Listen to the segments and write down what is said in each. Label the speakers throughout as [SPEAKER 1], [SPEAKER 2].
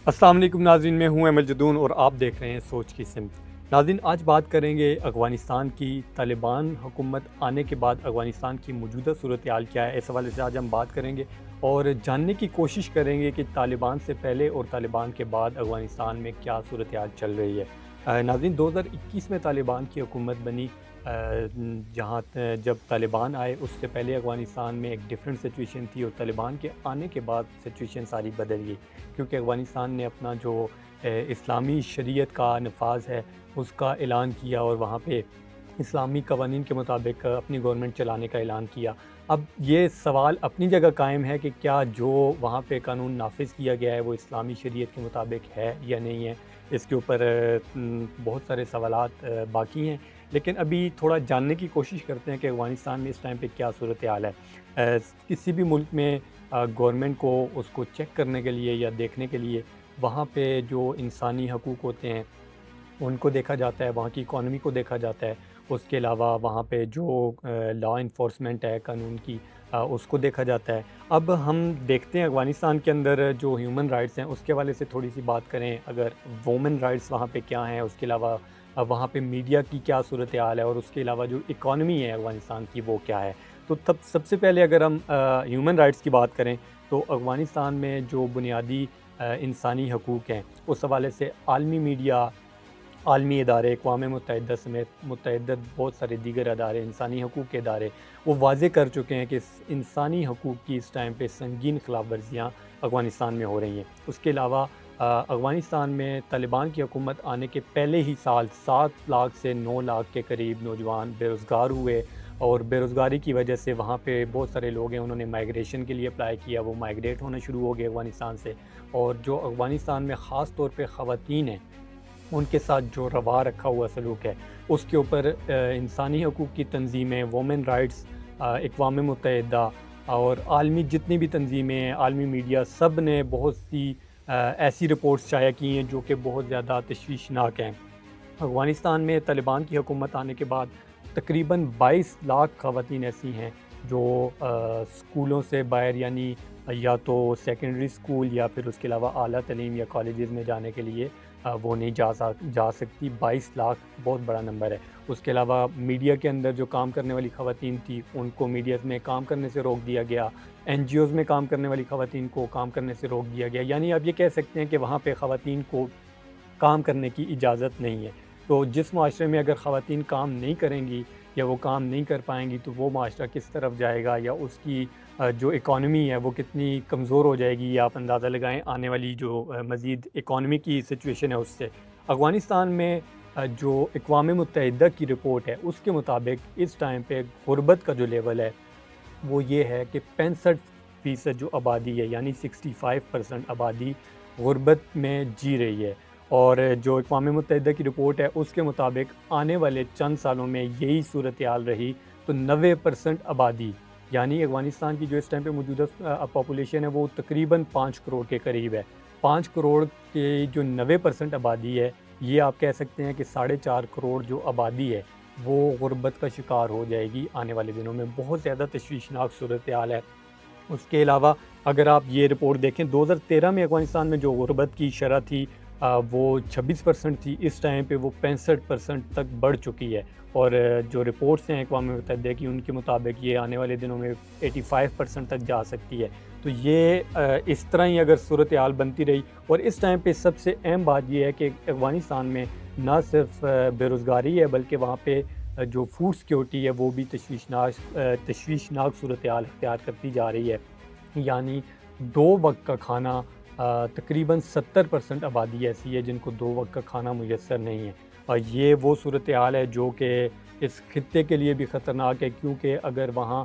[SPEAKER 1] السلام علیکم ناظرین، میں ہوں احمد جدون اور آپ دیکھ رہے ہیں سوچ کی سمت۔ ناظرین، آج بات کریں گے افغانستان کی طالبان حکومت آنے کے بعد افغانستان کی موجودہ صورتحال کیا ہے۔ اس حوالے سے آج ہم بات کریں گے اور جاننے کی کوشش کریں گے کہ طالبان سے پہلے اور طالبان کے بعد افغانستان میں کیا صورتحال چل رہی ہے۔ ناظرین، 2021 میں طالبان کی حکومت بنی۔ جہاں جب طالبان آئے اس سے پہلے افغانستان میں ایک ڈیفرنٹ سچویشن تھی، اور طالبان کے آنے کے بعد سچویشن ساری بدل گئی، کیونکہ افغانستان نے اپنا جو اسلامی شریعت کا نفاذ ہے اس کا اعلان کیا، اور وہاں پہ اسلامی قوانین کے مطابق اپنی گورنمنٹ چلانے کا اعلان کیا۔ اب یہ سوال اپنی جگہ قائم ہے کہ کیا جو وہاں پہ قانون نافذ کیا گیا ہے وہ اسلامی شریعت کے مطابق ہے یا نہیں ہے۔ اس کے اوپر بہت سارے سوالات باقی ہیں، لیکن ابھی تھوڑا جاننے کی کوشش کرتے ہیں کہ افغانستان میں اس ٹائم پہ کیا صورتحال ہے۔ کسی بھی ملک میں گورنمنٹ کو اس کو چیک کرنے کے لیے یا دیکھنے کے لیے وہاں پہ جو انسانی حقوق ہوتے ہیں ان کو دیکھا جاتا ہے، وہاں کی اکانومی کو دیکھا جاتا ہے، اس کے علاوہ وہاں پہ جو لا انفورسمنٹ ہے قانون کی اس کو دیکھا جاتا ہے۔ اب ہم دیکھتے ہیں افغانستان کے اندر جو ہیومن رائٹس ہیں اس کے حوالے سے تھوڑی سی بات کریں، اگر وومن رائٹس وہاں پہ کیا ہیں، اس کے علاوہ وہاں پہ میڈیا کی کیا صورتحال ہے، اور اس کے علاوہ جو اکانومی ہے افغانستان کی وہ کیا ہے۔ تو سب سے پہلے اگر ہم ہیومن رائٹس کی بات کریں تو افغانستان میں جو بنیادی انسانی حقوق ہیں اس حوالے سے عالمی میڈیا، عالمی ادارے، اقوام متحدہ سمیت متعدد بہت سارے دیگر ادارے، انسانی حقوق کے ادارے، وہ واضح کر چکے ہیں کہ انسانی حقوق کی اس ٹائم پہ سنگین خلاف ورزیاں افغانستان میں ہو رہی ہیں۔ اس کے علاوہ افغانستان میں طالبان کی حکومت آنے کے پہلے ہی سال 7 لاکھ سے 9 لاکھ کے قریب نوجوان بے روزگار ہوئے، اور بے روزگاری کی وجہ سے وہاں پہ بہت سارے لوگ ہیں انہوں نے مائیگریشن کے لیے اپلائی کیا، وہ مائیگریٹ ہونا شروع ہو گئے افغانستان سے۔ اور جو افغانستان میں خاص طور پہ خواتین ہیں ان کے ساتھ جو روا رکھا ہوا سلوک ہے اس کے اوپر انسانی حقوق کی تنظیمیں، وومن رائٹس، اقوام متحدہ اور عالمی جتنی بھی تنظیمیں ہیں، عالمی میڈیا، سب نے بہت سی ایسی رپورٹس شائع کی ہیں جو کہ بہت زیادہ تشویشناک ہیں۔ افغانستان میں طالبان کی حکومت آنے کے بعد تقریباً 22 لاکھ خواتین ایسی ہیں جو اسکولوں سے باہر، یعنی یا تو سیکنڈری اسکول یا پھر اس کے علاوہ اعلیٰ تعلیم یا کالجز میں جانے کے لیے وہ نہیں جا سکتی۔ 22 لاکھ بہت بڑا نمبر ہے۔ اس کے علاوہ میڈیا کے اندر جو کام کرنے والی خواتین تھی ان کو میڈیا میں کام کرنے سے روک دیا گیا، این جی اوز میں کام کرنے والی خواتین کو کام کرنے سے روک دیا گیا، یعنی آپ یہ کہہ سکتے ہیں کہ وہاں پہ خواتین کو کام کرنے کی اجازت نہیں ہے۔ تو جس معاشرے میں اگر خواتین کام نہیں کریں گی یا وہ کام نہیں کر پائیں گی تو وہ معاشرہ کس طرف جائے گا، یا اس کی جو اکانومی ہے وہ کتنی کمزور ہو جائے گی، یا آپ اندازہ لگائیں آنے والی جو مزید اکانومی کی سچویشن ہے اس سے۔ افغانستان میں جو اقوام متحدہ کی رپورٹ ہے اس کے مطابق اس ٹائم پہ غربت کا جو لیول ہے وہ یہ ہے کہ 65% جو آبادی ہے، یعنی 65% آبادی غربت میں جی رہی ہے۔ اور جو اقوام متحدہ کی رپورٹ ہے اس کے مطابق آنے والے چند سالوں میں یہی صورتحال رہی تو 90% آبادی، یعنی افغانستان کی جو اس ٹائم پہ موجودہ پاپولیشن ہے وہ تقریباً 5 کروڑ کے قریب ہے۔ 5 کروڑ کے جو 90% آبادی ہے، یہ آپ کہہ سکتے ہیں کہ 4.5 کروڑ جو آبادی ہے وہ غربت کا شکار ہو جائے گی آنے والے دنوں میں۔ بہت زیادہ تشویشناک صورتحال ہے۔ اس کے علاوہ اگر آپ یہ رپورٹ دیکھیں 2013 میں افغانستان میں جو غربت کی شرح تھی وہ 26% تھی، اس ٹائم پہ وہ 65% تک بڑھ چکی ہے۔ اور جو رپورٹس ہیں اقوام متحدہ کی ان کے مطابق یہ آنے والے دنوں میں 85% تک جا سکتی ہے۔ تو یہ اس طرح ہی اگر صورتحال بنتی رہی، اور اس ٹائم پہ سب سے اہم بات یہ ہے کہ افغانستان میں نہ صرف بے روزگاری ہے بلکہ وہاں پہ جو فوڈ سیکیورٹی ہے وہ بھی تشویشناک صورتحال اختیار کرتی جا رہی ہے، یعنی 2 وقت کا کھانا تقریباً 70% آبادی ایسی ہے جن کو 2 وقت کا کھانا میسر نہیں ہے۔ اور یہ وہ صورتحال ہے جو کہ اس خطے کے لیے بھی خطرناک ہے، کیونکہ اگر وہاں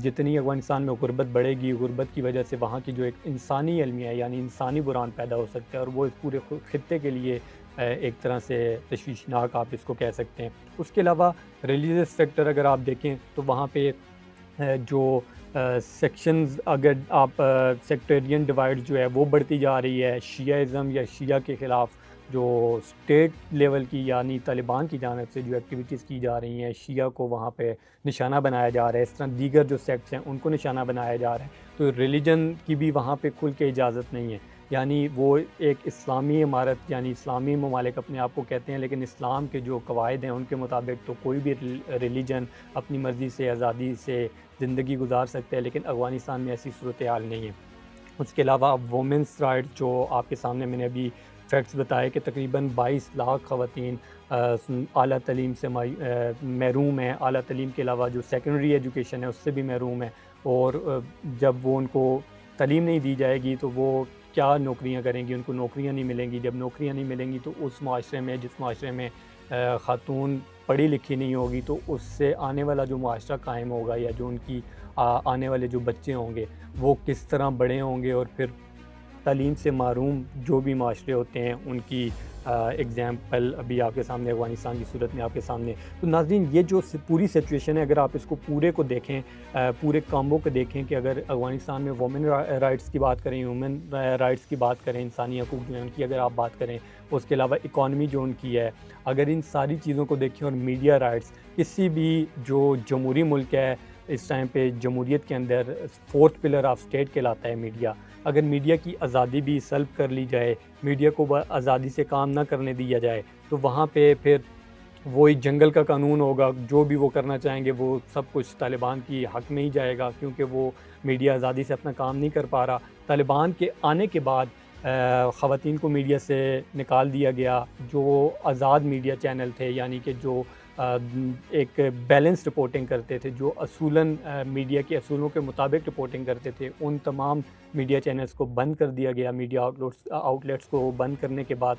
[SPEAKER 1] جتنی افغانستان میں غربت بڑھے گی، غربت کی وجہ سے وہاں کی جو ایک انسانی المیہ ہے یعنی انسانی بحران پیدا ہو سکتا ہے، اور وہ اس پورے خطے کے لیے ایک طرح سے تشویشناک آپ اس کو کہہ سکتے ہیں۔ اس کے علاوہ ریلیجس سیکٹر اگر آپ دیکھیں تو وہاں پہ جو سیکشنز، اگر آپ سیکٹرین ڈیوائڈ جو ہے وہ بڑھتی جا رہی ہے، شیعہ یا شیعہ کے خلاف جو اسٹیٹ لیول کی یعنی طالبان کی جانب سے جو ایکٹیویٹیز کی جا رہی ہیں، شیعہ کو وہاں پہ نشانہ بنایا جا رہا ہے، اس طرح دیگر جو سیکٹس ہیں ان کو نشانہ بنایا جا رہا ہے۔ تو ریلیجن کی بھی وہاں پہ کھل کے اجازت نہیں ہے۔ یعنی وہ ایک اسلامی امارت یعنی اسلامی ممالک اپنے آپ کو کہتے ہیں، لیکن اسلام کے جو قواعد ہیں ان کے مطابق تو کوئی بھی ریلیجن اپنی مرضی سے آزادی سے زندگی گزار سکتے ہیں، لیکن افغانستان میں ایسی صورتحال نہیں ہے۔ اس کے علاوہ وومنس رائٹ جو آپ کے سامنے میں نے ابھی فیکٹس بتائے کہ تقریباً 22 لاکھ خواتین اعلیٰ تعلیم سے محروم ہیں، اعلیٰ تعلیم کے علاوہ جو سیکنڈری ایجوکیشن ہے اس سے بھی محروم ہیں، اور جب وہ ان کو تعلیم نہیں دی جائے گی تو وہ کیا نوکریاں کریں گی، ان کو نوکریاں نہیں ملیں گی۔ جب نوکریاں نہیں ملیں گی تو اس معاشرے میں جس معاشرے میں خاتون پڑھی لکھی نہیں ہوگی تو اس سے آنے والا جو معاشرہ قائم ہوگا یا جو ان کی آنے والے جو بچے ہوں گے وہ کس طرح بڑے ہوں گے، اور پھر تعلیم سے محروم جو بھی معاشرے ہوتے ہیں ان کی اگزامپل ابھی آپ کے سامنے افغانستان کی صورت میں آپ کے سامنے۔ تو ناظرین یہ جو پوری سچویشن ہے، اگر آپ اس کو پورے کو دیکھیں، پورے کامبو کو دیکھیں کہ اگر افغانستان میں وومن رائٹس کی بات کریں، ہیومن رائٹس کی بات کریں، انسانی حقوق جو ہیں ان کی اگر آپ بات کریں، اس کے علاوہ اکانومی جو ان کی ہے، اگر ان ساری چیزوں کو دیکھیں، اور میڈیا رائٹس، کسی بھی جو جمہوری ملک ہے اس ٹائم پہ جمہوریت کے اندر 4th پلر آف اسٹیٹ کہلاتا ہے میڈیا، اگر میڈیا کی آزادی بھی سلب کر لی جائے، میڈیا کو آزادی سے کام نہ کرنے دیا جائے، تو وہاں پہ پھر وہی جنگل کا قانون ہوگا، جو بھی وہ کرنا چاہیں گے وہ سب کچھ طالبان کی حق میں ہی جائے گا، کیونکہ وہ میڈیا آزادی سے اپنا کام نہیں کر پا رہا۔ طالبان کے آنے کے بعد خواتین کو میڈیا سے نکال دیا گیا، جو آزاد میڈیا چینل تھے، یعنی کہ جو ایک بیلنس رپورٹنگ کرتے تھے، جو اصولاً میڈیا کے اصولوں کے مطابق رپورٹنگ کرتے تھے، ان تمام میڈیا چینلز کو بند کر دیا گیا۔ میڈیا آؤٹلیٹس کو بند کرنے کے بعد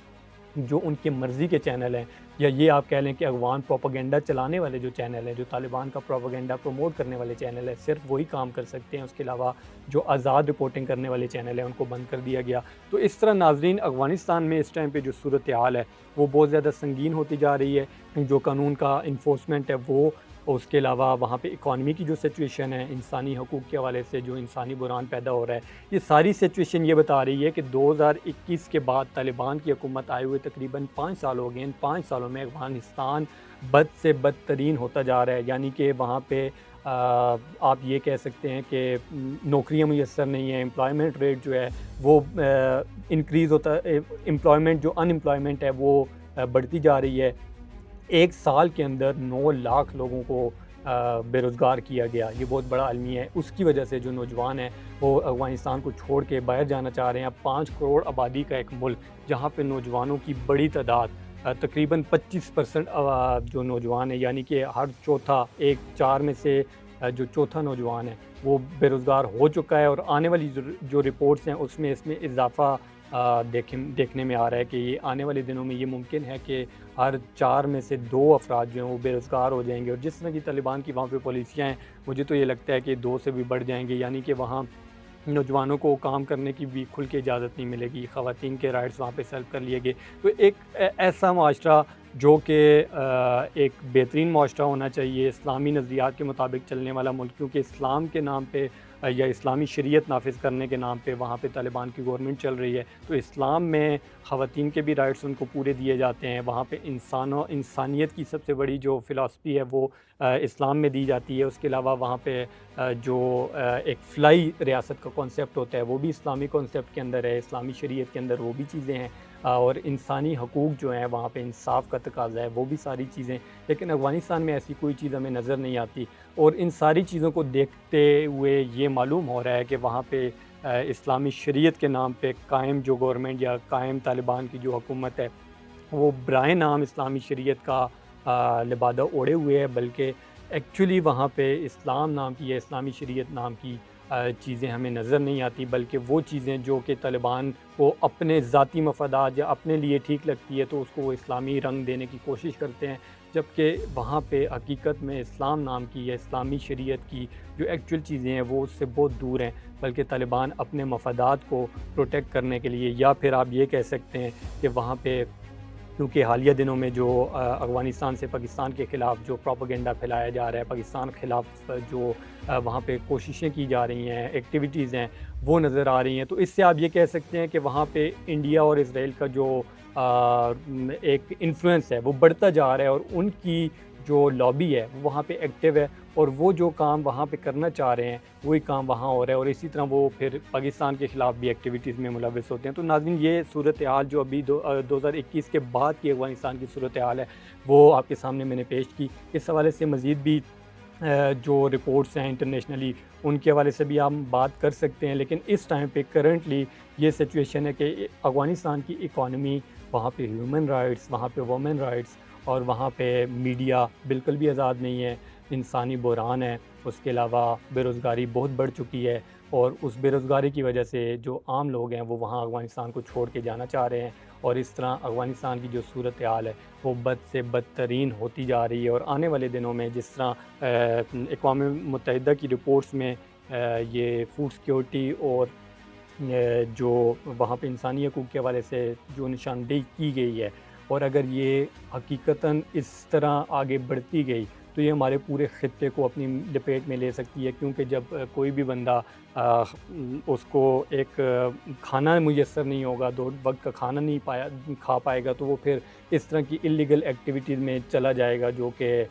[SPEAKER 1] جو ان کے مرضی کے چینل ہیں، یا یہ آپ کہہ لیں کہ افغان پروپیگنڈا چلانے والے جو چینل ہیں، جو طالبان کا پروپیگنڈا پروموٹ کرنے والے چینل ہیں، صرف وہی کام کر سکتے ہیں۔ اس کے علاوہ جو آزاد رپورٹنگ کرنے والے چینل ہیں ان کو بند کر دیا گیا۔ تو اس طرح ناظرین افغانستان میں اس ٹائم پہ جو صورتحال ہے وہ بہت زیادہ سنگین ہوتی جا رہی ہے۔ جو قانون کا انفورسمنٹ ہے وہ، اس کے علاوہ وہاں پہ اکانومی کی جو سچویشن ہے، انسانی حقوق کے حوالے سے جو انسانی بحران پیدا ہو رہا ہے، یہ ساری سچویشن یہ بتا رہی ہے کہ 2021 کے بعد طالبان کی حکومت آئے ہوئے تقریباً 5 سال ہو گئے۔ ان 5 سالوں میں افغانستان بد سے بدترین ہوتا جا رہا ہے، یعنی کہ وہاں پہ آپ یہ کہہ سکتے ہیں کہ نوکریاں میسر نہیں ہیں، امپلائمنٹ ریٹ جو ہے وہ انکریز ہوتا ہے، امپلائمنٹ جو ان امپلائمنٹ ہے وہ بڑھتی جا رہی ہے۔ ایک سال کے اندر 9 لاکھ لوگوں کو بے روزگار کیا گیا، یہ بہت بڑا المیہ ہے۔ اس کی وجہ سے جو نوجوان ہیں وہ افغانستان کو چھوڑ کے باہر جانا چاہ رہے ہیں۔ اب 5 کروڑ آبادی کا ایک ملک جہاں پہ نوجوانوں کی بڑی تعداد تقریباً 25% جو نوجوان ہیں، یعنی کہ ہر چوتھا، ایک 4 میں سے جو چوتھا نوجوان ہے وہ بے روزگار ہو چکا ہے، اور آنے والی جو رپورٹس ہیں اس میں اضافہ دیکھنے میں آ رہا ہے کہ یہ آنے والے دنوں میں یہ ممکن ہے کہ ہر 4 میں سے 2 افراد جو ہیں وہ بے روزگار ہو جائیں گے، اور جس طرح کی طالبان کی وہاں پہ پالیسیاں ہیں مجھے تو یہ لگتا ہے کہ 2 سے بھی بڑھ جائیں گے، یعنی کہ وہاں نوجوانوں کو کام کرنے کی بھی کھل کے اجازت نہیں ملے گی، خواتین کے رائٹس وہاں پہ سلب کر لیے گئے۔ تو ایک ایسا معاشرہ جو کہ ایک بہترین معاشرہ ہونا چاہیے، اسلامی نظریات کے مطابق چلنے والا ملک، کیونکہ اسلام کے نام پہ یا اسلامی شریعت نافذ کرنے کے نام پہ وہاں پہ طالبان کی گورنمنٹ چل رہی ہے، تو اسلام میں خواتین کے بھی رائٹس ان کو پورے دیے جاتے ہیں، وہاں پہ انسانیت کی سب سے بڑی جو فلسفی ہے وہ اسلام میں دی جاتی ہے۔ اس کے علاوہ وہاں پہ جو ایک فلائی ریاست کا کانسیپٹ ہوتا ہے وہ بھی اسلامی کانسیپٹ کے اندر ہے، اسلامی شریعت کے اندر وہ بھی چیزیں ہیں، اور انسانی حقوق جو ہیں وہاں پہ انصاف کا تقاضا ہے وہ بھی ساری چیزیں، لیکن افغانستان میں ایسی کوئی چیز ہمیں نظر نہیں آتی۔ اور ان ساری چیزوں کو دیکھتے ہوئے یہ معلوم ہو رہا ہے کہ وہاں پہ اسلامی شریعت کے نام پہ قائم جو گورنمنٹ یا قائم طالبان کی جو حکومت ہے وہ برائے نام اسلامی شریعت کا لبادہ اوڑھے ہوئے ہے، بلکہ ایکچولی وہاں پہ اسلام نام کی یا اسلامی شریعت نام کی چیزیں ہمیں نظر نہیں آتی، بلکہ وہ چیزیں جو کہ طالبان کو اپنے ذاتی مفادات یا اپنے لیے ٹھیک لگتی ہے تو اس کو وہ اسلامی رنگ دینے کی کوشش کرتے ہیں، جبکہ وہاں پہ حقیقت میں اسلام نام کی یا اسلامی شریعت کی جو ایکچول چیزیں ہیں وہ اس سے بہت دور ہیں، بلکہ طالبان اپنے مفادات کو پروٹیکٹ کرنے کے لیے، یا پھر آپ یہ کہہ سکتے ہیں کہ وہاں پہ کیونکہ حالیہ دنوں میں جو افغانستان سے پاکستان کے خلاف جو پروپیگنڈا پھیلایا جا رہا ہے، پاکستان کے خلاف جو وہاں پہ کوششیں کی جا رہی ہیں، ایکٹیویٹیز ہیں وہ نظر آ رہی ہیں، تو اس سے آپ یہ کہہ سکتے ہیں کہ وہاں پہ انڈیا اور اسرائیل کا جو ایک انفلوئنس ہے وہ بڑھتا جا رہا ہے، اور ان کی جو لابی ہے وہ وہاں پہ ایکٹیو ہے، اور وہ جو کام وہاں پہ کرنا چاہ رہے ہیں وہی کام وہاں ہو رہا ہے، اور اسی طرح وہ پھر پاکستان کے خلاف بھی ایکٹیویٹیز میں ملوث ہوتے ہیں۔ تو ناظرین، یہ صورتحال جو ابھی 2021 کے بعد کی افغانستان کی صورتحال ہے وہ آپ کے سامنے میں نے پیش کی۔ اس حوالے سے مزید بھی جو رپورٹس ہیں انٹرنیشنلی ان کے حوالے سے بھی ہم بات کر سکتے ہیں، لیکن اس ٹائم پہ کرنٹلی یہ سچویشن ہے کہ افغانستان کی اکانومی، وہاں پہ ہیومن رائٹس، وہاں پہ وومن رائٹس، اور وہاں پہ میڈیا بالکل بھی آزاد نہیں ہے، انسانی بحران ہے، اس کے علاوہ بے روزگاری بہت بڑھ چکی ہے، اور اس بے روزگاری کی وجہ سے جو عام لوگ ہیں وہ وہاں افغانستان کو چھوڑ کے جانا چاہ رہے ہیں، اور اس طرح افغانستان کی جو صورتحال ہے وہ بد سے بدترین ہوتی جا رہی ہے۔ اور آنے والے دنوں میں جس طرح اقوام متحدہ کی رپورٹس میں یہ فوڈ سیکیورٹی اور جو وہاں پہ انسانی حقوق کے حوالے سے جو نشاندہی کی گئی ہے، اور اگر یہ حقیقتاً اس طرح آگے بڑھتی گئی تو یہ ہمارے پورے خطے کو اپنی لپیٹ میں لے سکتی ہے، کیونکہ جب کوئی بھی بندہ اس کو ایک کھانا میسر نہیں ہوگا، 2 وقت کا کھانا نہیں کھا پائے گا، تو وہ پھر اس طرح کی اللیگل ایکٹیویٹیز میں چلا جائے گا، جو کہ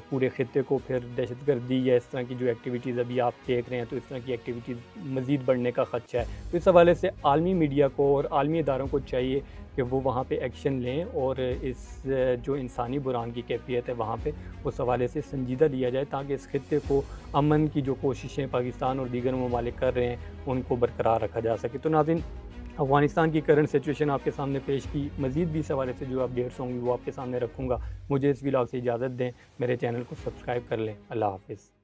[SPEAKER 1] پورے خطے کو پھر دہشت گردی یا اس طرح کی جو ایکٹیویٹیز ابھی آپ دیکھ رہے ہیں تو اس طرح کی ایکٹیویٹیز مزید بڑھنے کا خدشہ ہے۔ تو اس حوالے سے عالمی میڈیا کو اور عالمی اداروں کو چاہیے کہ وہ وہاں پہ ایکشن لیں، اور اس جو انسانی بحران کی کیفیت ہے وہاں پہ اس حوالے سے سنجیدہ لیا جائے، تاکہ اس خطے کو امن کی جو کوششیں پاکستان اور دیگر ممالک کر رہے ہیں ان کو برقرار رکھا جا سکے۔ تو ناظرین، افغانستان کی کرنٹ سچویشن آپ کے سامنے پیش کی، مزید بھی اس حوالے سے جو اپڈیٹس ہوں گی وہ آپ کے سامنے رکھوں گا۔ مجھے اس ولاگ سے اجازت دیں، میرے چینل کو سبسکرائب کر لیں۔ اللہ حافظ۔